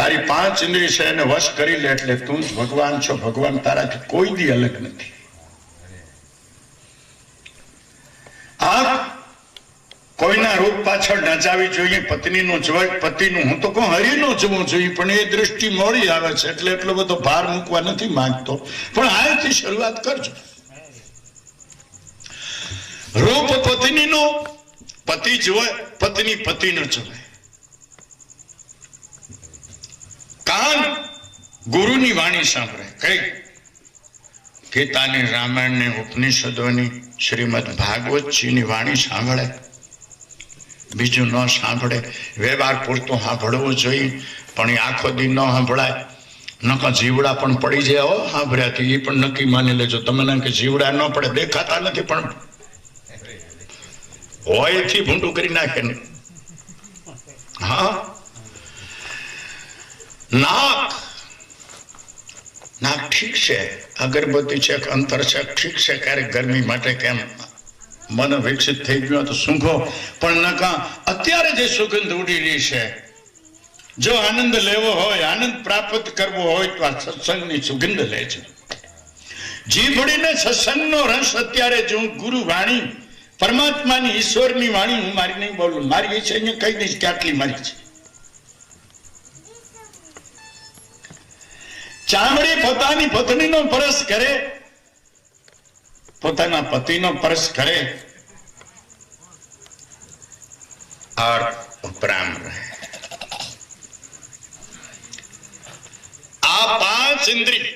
તારી 5 ઇન્દ્રિય છે એને વશ કરી લે એટલે તું જ ભગવાન છો. ભગવાન તારાથી કોઈ દી અલગ નથી. આ કોઈના રૂપ પાછળ નચાવી જોઈએ. પત્નીનું જોઈ પતિનું, હું તો કહું હરિનું જોવું જોઈએ, પણ એ દૃષ્ટિ મોડી આવે છે એટલે એટલો બધો ભાર મૂકવા નથી માંગતો. પણ આજથી શરૂઆત કરજો. રૂપ પત્નીનું, પતિ જોવે, પત્ની પતિને જોવે. કાન ગુરુની વાણી સાંભળે. કઈ? ગીતાની, રામાયણની, ઉપનિષદોની, શ્રીમદ ભાગવતજીની વાણી સાંભળે. બીજું ન સાંભળે. વ્યવહાર પૂરતું સાંભળવું જોઈએ, પણ એ આખો દી ન સાંભળાય. નકા જીવડા પણ પડી જાય. હો સાંભળ્યાથી એ પણ નક્કી માની લેજો તમે. ના કે જીવડા ન પડે, દેખાતા નથી પણ હોય થી ભૂંડું કરી નાખે ને. હા, નાક, નાક ઠીક છે, અગરબત્તી છે, અંતર છે, ઠીક છે. ક્યારેક ગરમી માટે કેમ મન વિકસિત થઈ ગયું તો સૂંઘો, પણ નકા અત્યારે જે સુગંધ ઉડી રહી છે, જો આનંદ લેવો હોય, આનંદ પ્રાપ્ત કરવો હોય તો આ સત્સંગની સુગંધ લે છે. જીભડીને સત્સંગનો રસ અત્યારે જો ગુરુ વાણી, પરમાત્માની, ઈશ્વરની વાણી હું મારી નહીં બોલું, મારી છે અહીંયા કહી દઈશ કે આટલી મારી છે. ચામડી પોતાની પત્નીનો પરસ કરે, પોતાના પતિનો પરસ કરે, और उपराम रहे. આ 5 ઇન્દ્રિય